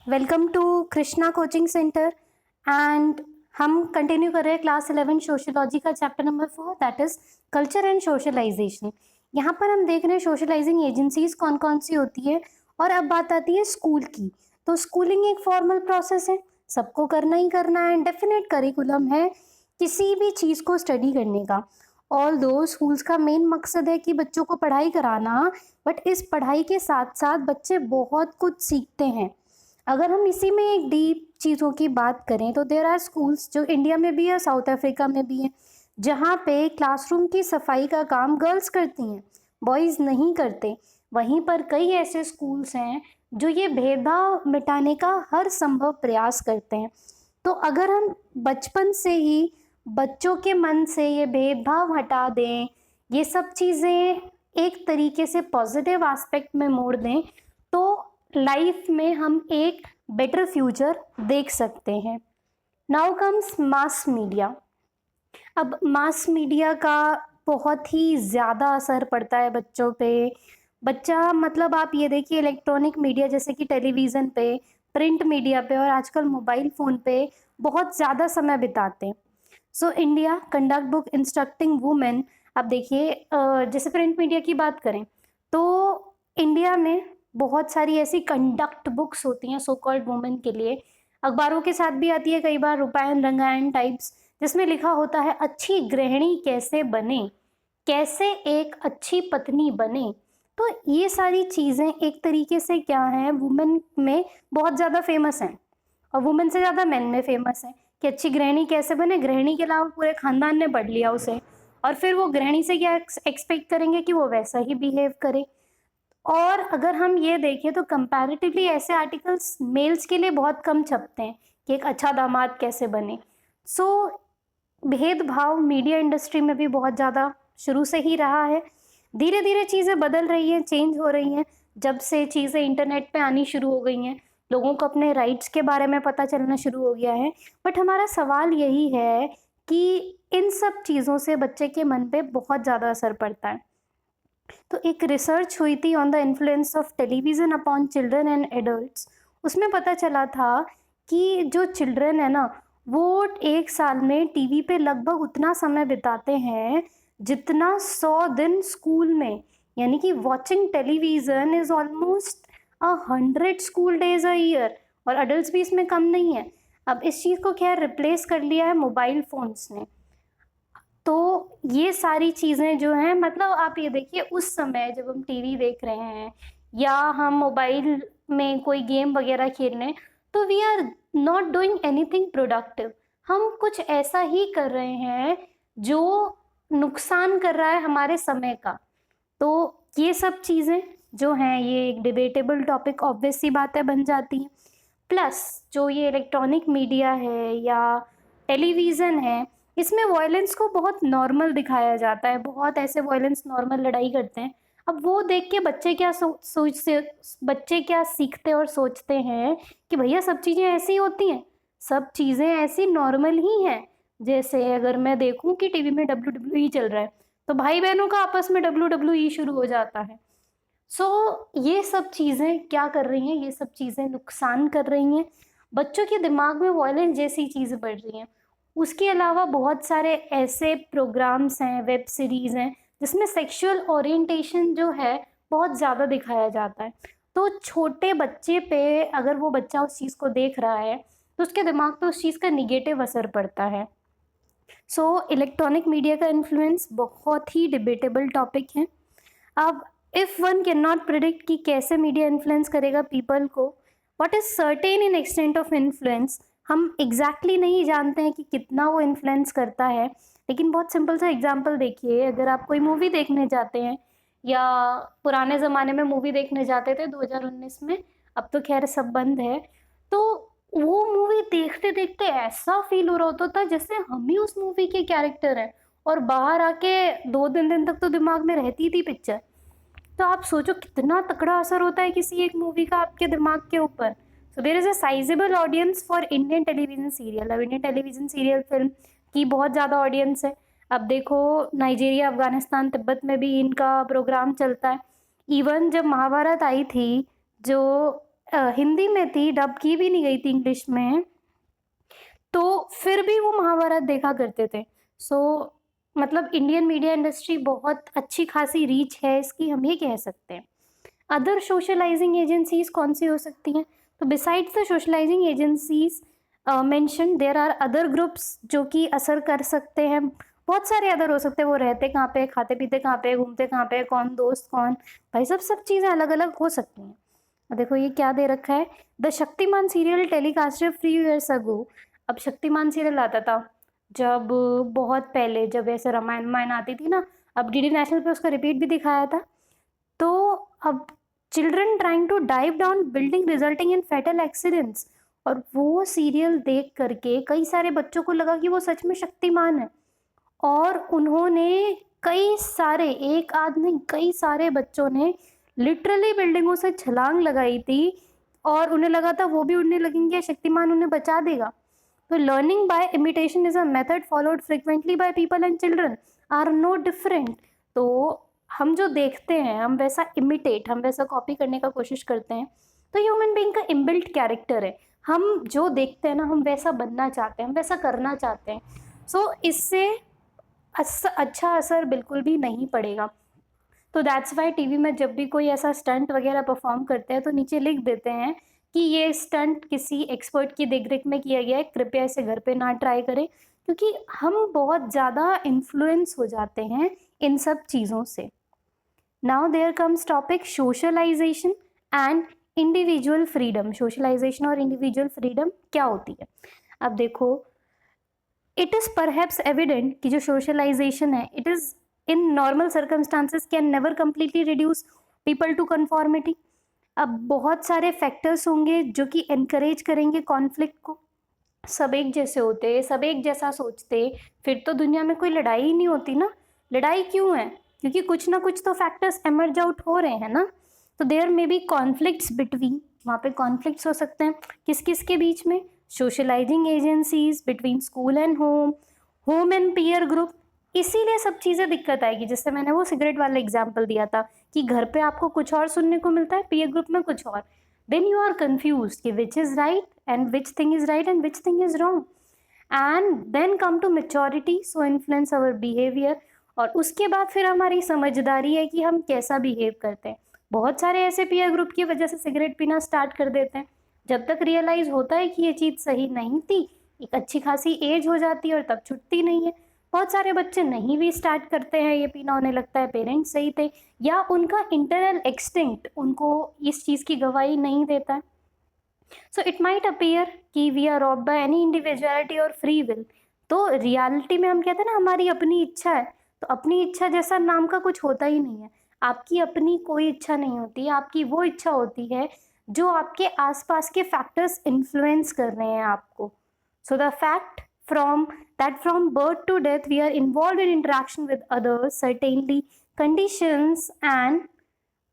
Welcome to Krishna coaching centre and हम continue कर रहे हैं क्लास 11 सोशियोलॉजी का chapter number 4 that is culture and socialisation. यहाँ पर हम देख रहे हैं सोशलाइजिंग एजेंसीज कौन कौन सी होती है और अब बात आती है स्कूल की। तो स्कूलिंग एक फॉर्मल प्रोसेस है, सबको करना ही करना है, डेफिनेट करिकुलम है किसी भी चीज़ को स्टडी करने का। ऑल दो स्कूल्स का मेन मकसद है कि बच्चों को पढ़ाई कराना, बट इस पढ़ाई के साथ साथ बच्चे बहुत कुछ सीखते हैं। अगर हम इसी में एक डीप चीज़ों की बात करें तो देयर आर स्कूल्स जो इंडिया में भी है, साउथ अफ्रीका में भी है, जहाँ पे क्लासरूम की सफाई का काम गर्ल्स करती हैं, बॉयज़ नहीं करते। वहीं पर कई ऐसे स्कूल्स हैं जो ये भेदभाव मिटाने का हर संभव प्रयास करते हैं। तो अगर हम बचपन से ही बच्चों के मन से ये भेदभाव हटा दें, ये सब चीज़ें एक तरीके से पॉजिटिव एस्पेक्ट में मोड़ दें, तो लाइफ में हम एक बेटर फ्यूचर देख सकते हैं। Now comes mass media. अब मास मीडिया का बहुत ही ज़्यादा असर पड़ता है बच्चों पे। बच्चा मतलब आप ये देखिए इलेक्ट्रॉनिक मीडिया जैसे कि टेलीविज़न पे, प्रिंट मीडिया पे और आजकल मोबाइल फ़ोन पे बहुत ज़्यादा समय बिताते हैं। So India conduct book instructing women. अब देखिए जैसे प्रिंट मीडिया की बात करें तो इंडिया में बहुत सारी ऐसी कंडक्ट बुक्स होती हैं सो कॉल्ड वुमेन के लिए। अखबारों के साथ भी आती है कई बार, रूपायन रंगायन टाइप्स, जिसमें लिखा होता है अच्छी गृहिणी कैसे बने, कैसे एक अच्छी पत्नी बने। तो ये सारी चीज़ें एक तरीके से क्या हैं, वुमेन में बहुत ज़्यादा फेमस हैं और वुमेन से ज़्यादा मेन में फेमस है कि अच्छी गृहिणी कैसे बने। गृहिणी के अलावा पूरे खानदान ने पढ़ लिया उसे, और फिर वो गृहिणी से क्या एक्सपेक्ट करेंगे कि वो वैसा ही बिहेव करे। और अगर हम ये देखें तो कंपैरेटिवली ऐसे आर्टिकल्स मेल्स के लिए बहुत कम छपते हैं कि एक अच्छा दामाद कैसे बने। सो भेदभाव मीडिया इंडस्ट्री में भी बहुत ज़्यादा शुरू से ही रहा है। धीरे धीरे चीज़ें बदल रही हैं, चेंज हो रही हैं। जब से चीज़ें इंटरनेट पे आनी शुरू हो गई हैं, लोगों को अपने राइट्स के बारे में पता चलना शुरू हो गया है। बट हमारा सवाल यही है कि इन सब चीज़ों से बच्चे के मन पे बहुत ज़्यादा असर पड़ता है। तो एक रिसर्च हुई थी on the influence of television upon children and adults. उसमें पता चला था कि जो चिल्ड्रन है ना, वो एक साल में टीवी पे लगभग उतना समय बिताते हैं जितना 100 दिन स्कूल में। यानी कि watching television is almost 100 school days a year, और अडल्ट भी इसमें कम नहीं है। अब इस चीज़ को खैर रिप्लेस कर लिया है मोबाइल फ़ोन्स ने। तो ये सारी चीज़ें जो हैं, मतलब आप ये देखिए उस समय जब हम टीवी देख रहे हैं या हम मोबाइल में कोई गेम वगैरह खेल रहे हैं, तो we are not doing anything productive. हम कुछ ऐसा ही कर रहे हैं जो नुकसान कर रहा है हमारे समय का। तो ये सब चीज़ें जो हैं ये एक डिबेटेबल टॉपिक ऑब्वियस सी बात है बन जाती हैं। प्लस जो ये इलेक्ट्रॉनिक मीडिया है या टेलीविज़न है, इसमें वॉयलेंस को बहुत नॉर्मल दिखाया जाता है। बहुत ऐसे वॉयलेंस नॉर्मल लड़ाई करते हैं। अब वो देख के बच्चे क्या सोच से बच्चे क्या सीखते और सोचते हैं कि भैया सब चीज़ें ऐसी होती हैं, सब चीज़ें ऐसी नॉर्मल ही हैं। जैसे अगर मैं देखूं कि टीवी में WWE चल रहा है, तो भाई बहनों का आपस में WWE शुरू हो जाता है। सो ये सब चीज़ें क्या कर रही हैं, ये सब चीज़ें नुकसान कर रही हैं। बच्चों के दिमाग में वॉयलेंस जैसी चीज़ें बढ़ रही हैं। उसके अलावा बहुत सारे ऐसे प्रोग्राम्स हैं, वेब सीरीज़ हैं, जिसमें सेक्सुअल ओरिएंटेशन जो है बहुत ज़्यादा दिखाया जाता है। तो छोटे बच्चे पे अगर वो बच्चा उस चीज़ को देख रहा है तो उसके दिमाग पे उस चीज़ का निगेटिव असर पड़ता है। सो इलेक्ट्रॉनिक मीडिया का इन्फ्लुएंस बहुत ही डिबेटेबल टॉपिक है। अब if one can not predict कि कैसे मीडिया इन्फ्लुएंस करेगा पीपल को, what is certain in extent of influence, हम एग्जैक्टली नहीं जानते हैं कि कितना वो इन्फ्लुएंस करता है। लेकिन बहुत सिंपल सा एग्जांपल देखिए, अगर आप कोई मूवी देखने जाते हैं या पुराने ज़माने में मूवी देखने जाते थे 2019 में, अब तो खैर सब बंद है, तो वो मूवी देखते देखते ऐसा फील हो रहा होता था जैसे हम ही उस मूवी के कैरेक्टर हैं, और बाहर आके 2-3 दिन तक तो दिमाग में रहती थी पिक्चर। तो आप सोचो कितना तगड़ा असर होता है किसी एक मूवी का आपके दिमाग के ऊपर। So there is a sizeable audience for Indian television serial. अब इंडियन टेलीविजन सीरियल फिल्म की बहुत ज़्यादा ऑडियंस है। अब देखो नाइजीरिया, अफगानिस्तान, तिब्बत में भी इनका प्रोग्राम चलता है। इवन जब महाभारत आई थी, जो हिंदी में थी, डब की भी नहीं गई थी इंग्लिश में, तो फिर भी वो महाभारत देखा करते थे। सो मतलब इंडियन मीडिया इंडस्ट्री बहुत अच्छी खासी रीच है इसकी, हम ये कह सकते हैं। अदर सोशलाइजिंग एजेंसीज कौन सी हो सकती हैं? तो besides the socialising agencies mention there are other groups जो कि असर कर सकते हैं। बहुत सारे अदर हो सकते हैं, वो रहते कहाँ पे, खाते पीते कहाँ पे, घूमते कहाँ पे, कौन दोस्त कौन भाई, सब चीज़ें अलग अलग हो सकती हैं। देखो ये क्या दे रखा है, the Shaktimaan serial telecasted free years ago. अब शक्तिमान सीरियल आता था जब बहुत पहले, जब ऐसे रामायण वामायण आती थी ना, अब डीडी नेशनल पे उसका रिपीट भी दिखाया था। तो अब children trying to dive down building resulting in fatal accidents, और वो सीरियल देख करके कई सारे बच्चों को लगा कि वो सच में शक्तिमान है, और उन्होंने कई सारे, एक आध नहीं कई सारे बच्चों ने लिटरली बिल्डिंगों से छलांग लगाई थी, और उन्हें लगा था वो भी उड़ने लगेंगे, शक्तिमान उन्हें बचा देगा। तो learning by imitation is a method followed frequently by people and children are no different. तो हम जो देखते हैं, हम वैसा इमिटेट, हम वैसा कॉपी करने का कोशिश करते हैं। तो ह्यूमन बीइंग का इनबिल्ट कैरेक्टर है, हम जो देखते हैं ना, हम वैसा बनना चाहते हैं, हम वैसा करना चाहते हैं। सो इससे अच्छा असर बिल्कुल भी नहीं पड़ेगा। तो दैट्स वाई टीवी में जब भी कोई ऐसा स्टंट वगैरह परफॉर्म करते हैं तो नीचे लिख देते हैं कि ये स्टंट किसी एक्सपर्ट की देखरेख में किया गया है, कृपया इसे घर पे ना ट्राई करें, क्योंकि हम बहुत ज़्यादा इन्फ्लुएंस हो जाते हैं इन सब चीज़ों से। Now there comes topic socialisation and individual freedom. Socialisation और इंडिविजुअल फ्रीडम क्या होती है? अब देखो, इट इज़ परहैप्स एविडेंट कि जो सोशलाइजेशन है, it is in normal circumstances can never completely reduce people to conformity. अब बहुत सारे फैक्टर्स होंगे जो कि एनकरेज करेंगे कॉन्फ्लिक्ट को। सब एक जैसे होते, सब एक जैसा सोचते, फिर तो दुनिया में कोई लड़ाई ही नहीं होती ना। लड़ाई क्यों है? क्योंकि कुछ ना कुछ तो फैक्टर्स एमर्ज आउट हो रहे हैं ना। तो there may be conflicts between, वहाँ पे कॉन्फ्लिक्ट्स हो सकते हैं किस किस के बीच में? Socialising agencies, between school and home, home and peer group. इसीलिए सब चीज़ें दिक्कत आएगी। जिससे मैंने वो सिगरेट वाला एग्जाम्पल दिया था कि घर पे आपको कुछ और सुनने को मिलता है, पीयर ग्रुप में कुछ और, then you are confused कि which is right and which thing is right and which thing is wrong, and then come to maturity, so influence our behavior। और उसके बाद फिर हमारी समझदारी है कि हम कैसा बिहेव करते हैं। बहुत सारे ऐसे पीयर ग्रुप की वजह से सिगरेट पीना स्टार्ट कर देते हैं, जब तक रियलाइज होता है कि ये चीज़ सही नहीं थी, एक अच्छी खासी एज हो जाती है और तब छुटती नहीं है। बहुत सारे बच्चे नहीं भी स्टार्ट करते हैं ये पीना, उन्हें लगता है पेरेंट्स सही थे, या उनका इंटरनल एक्सटिंक्ट उनको इस चीज़ की गवाही नहीं देता है। सो इट माइट अपीयर कि we are robbed by any individuality और फ्री विल। तो रियलिटी में हम कहते हैं ना हमारी अपनी इच्छा है, तो अपनी इच्छा जैसा नाम का कुछ होता ही नहीं है। आपकी अपनी कोई इच्छा नहीं होती, आपकी वो इच्छा होती है जो आपके आसपास के फैक्टर्स इन्फ्लुएंस कर रहे हैं आपको। So the fact from birth to death we are involved in interaction with others, certainly conditions and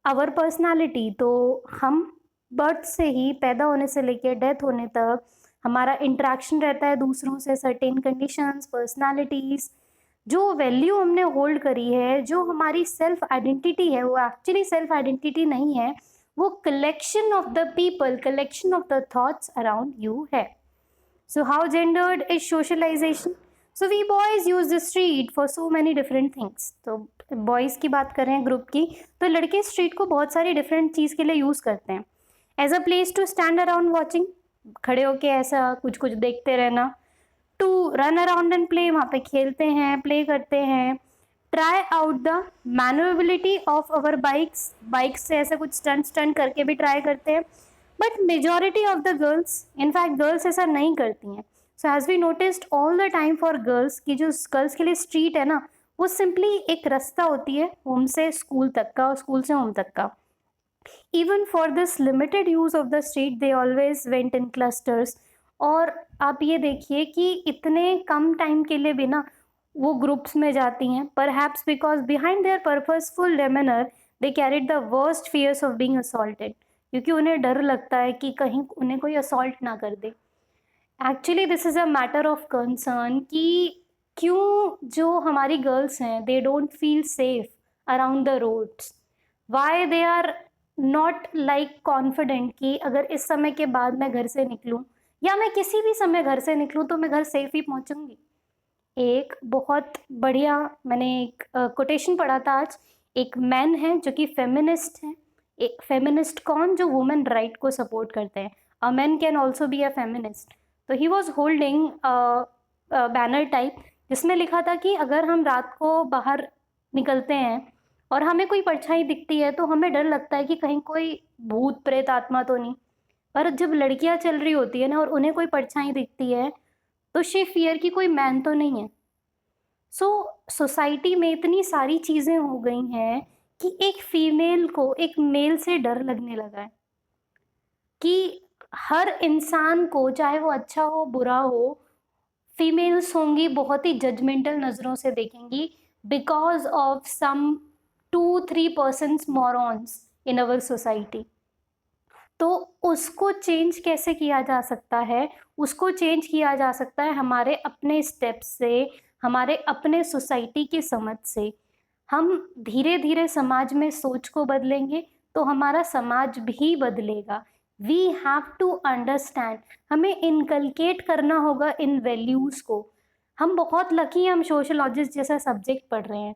our personality। तो हम बर्थ से ही, पैदा होने से लेकर डेथ होने तक हमारा इंटरेक्शन रहता है दूसरों से, सर्टेन कंडीशंस, पर्सनालिटीज, जो वैल्यू हमने होल्ड करी है, जो हमारी सेल्फ आइडेंटिटी है, वो एक्चुअली सेल्फ आइडेंटिटी नहीं है, वो collection of the people, collection of the thoughts around you है। So how gendered is socialization? So we boys use the street for so many different things। तो boys की बात कर रहे हैं ग्रुप की, तो लड़के स्ट्रीट को बहुत सारी डिफरेंट चीज़ के लिए यूज़ करते हैं। As a place to stand around watching, खड़े होके ऐसा कुछ कुछ देखते रहना। To run around and play, वहाँ पे खेलते हैं, प्ले करते हैं। Try out the manoeuvrability of our bikes, bikes से ऐसे कुछ स्टंट करके भी ट्राई करते हैं। But majority of the girls, in fact girls ऐसा नहीं करती हैं। So has we noticed all the time for girls की जो गर्ल्स के लिए स्ट्रीट है ना, वो सिंपली एक रास्ता होती है होम से स्कूल तक का और स्कूल से होम तक का। Even for this limited use of the street they always went in clusters. और आप ये देखिए कि इतने कम टाइम के लिए भी ना वो ग्रुप्स में जाती हैं, perhaps because behind their purposeful demeanour they carried the worst fears of being assaulted, क्योंकि उन्हें डर लगता है कि कहीं उन्हें कोई असॉल्ट ना कर दे। Actually this is a matter of concern कि क्यों जो हमारी गर्ल्स हैं they don't feel safe around the roads, why they are not like confident कि अगर इस समय के बाद मैं घर से निकलूं या मैं किसी भी समय घर से निकलूं तो मैं घर सेफ ही पहुंचूंगी। एक बहुत बढ़िया मैंने एक कोटेशन पढ़ा था आज। एक मैन है जो कि फेमिनिस्ट है। एक फेमिनिस्ट कौन? जो वुमेन राइट को सपोर्ट करते हैं। A man can also be a feminist. तो he was holding banner type जिसमें लिखा था कि अगर हम रात को बाहर निकलते हैं और हमें कोई परछाई दिखती है तो हमें डर लगता है कि कहीं कोई भूत प्रेत आत्मा तो नहीं। पर जब लड़कियां चल रही होती है ना और उन्हें कोई परछाई दिखती है तो शी फियर कि कोई मैन तो नहीं है। सो सोसाइटी में इतनी सारी चीज़ें हो गई हैं कि एक फीमेल को एक मेल से डर लगने लगा है कि हर इंसान को, चाहे वो अच्छा हो बुरा हो, फीमेल्स होंगी बहुत ही जजमेंटल नज़रों से देखेंगी because of some 2-3% morons in our society. तो उसको चेंज कैसे किया जा सकता है? उसको चेंज किया जा सकता है हमारे अपने स्टेप्स से, हमारे अपने सोसाइटी की समझ से। हम धीरे धीरे समाज में सोच को बदलेंगे तो हमारा समाज भी बदलेगा। वी हैव टू अंडरस्टैंड, हमें इनकलकेट करना होगा इन वैल्यूज़ को। हम बहुत लकी हैं, हम सोशलॉजिस्ट जैसा सब्जेक्ट पढ़ रहे हैं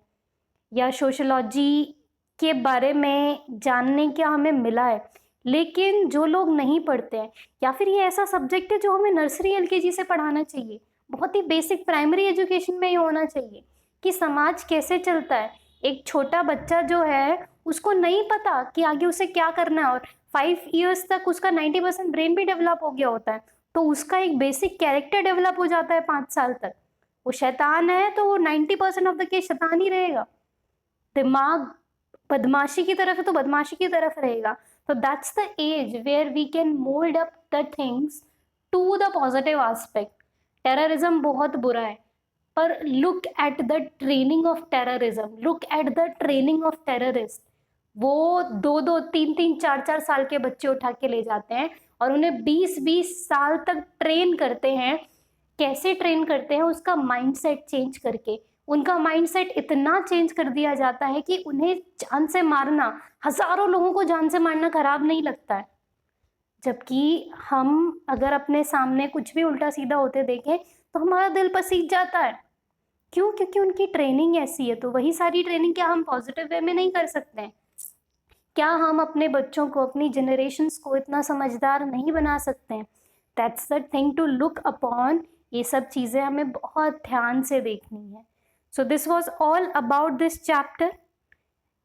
या सोशलॉजी के बारे में जानने का हमें मिला है। लेकिन जो लोग नहीं पढ़ते हैं, या फिर ये ऐसा सब्जेक्ट है जो हमें नर्सरी एलकेजी से पढ़ाना चाहिए, बहुत ही बेसिक प्राइमरी एजुकेशन में ही होना चाहिए कि समाज कैसे चलता है। एक छोटा बच्चा जो है उसको नहीं पता कि आगे उसे क्या करना है, और 5 ईयर्स तक उसका 90% ब्रेन भी डेवलप हो गया होता है, तो उसका एक बेसिक कैरेक्टर डेवलप हो जाता है 5 साल तक। वो शैतान है तो वो 90% ऑफ द केस शैतान ही रहेगा। दिमाग बदमाशी की तरफ है तो बदमाशी की तरफ रहेगा। तो that's the age where we can mould up the things to the positive aspect. Terrorism बहुत बुरा है, पर look at the training of terrorism, look at the training of terrorist. वो 2-2, 3-3, 4-4 साल के बच्चे उठा के ले जाते हैं और उन्हें 20-20 साल तक ट्रेन करते हैं। कैसे ट्रेन करते हैं? उसका माइंडसेट चेंज करके। उनका माइंडसेट इतना चेंज कर दिया जाता है कि उन्हें जान से मारना, हजारों लोगों को जान से मारना खराब नहीं लगता है। जबकि हम अगर अपने सामने कुछ भी उल्टा सीधा होते देखें तो हमारा दिल पसीज जाता है। क्यों? क्योंकि उनकी ट्रेनिंग ऐसी है। तो वही सारी ट्रेनिंग क्या हम पॉजिटिव वे में नहीं कर सकते हैं? क्या हम अपने बच्चों को, अपनी जनरेशन्स को इतना समझदार नहीं बना सकते हैं? That's the thing to look upon. ये सब चीज़ें हमें बहुत ध्यान से देखनी है। So this was all about this chapter.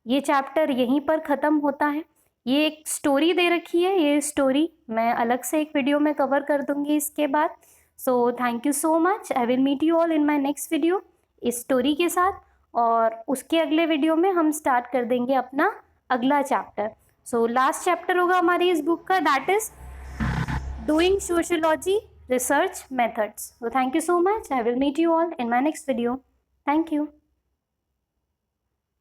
ये चैप्टर यहीं पर ख़त्म होता है। ये एक स्टोरी दे रखी है, ये स्टोरी मैं अलग से एक वीडियो में कवर कर दूंगी इसके बाद। So thank you so much. I will meet you all in my next video इस स्टोरी के साथ, और उसके अगले वीडियो में हम स्टार्ट कर देंगे अपना अगला चैप्टर। सो लास्ट चैप्टर होगा हमारी इस बुक का, that is doing sociology research methods. So thank you so much. I will meet you all in my next video. Thank you.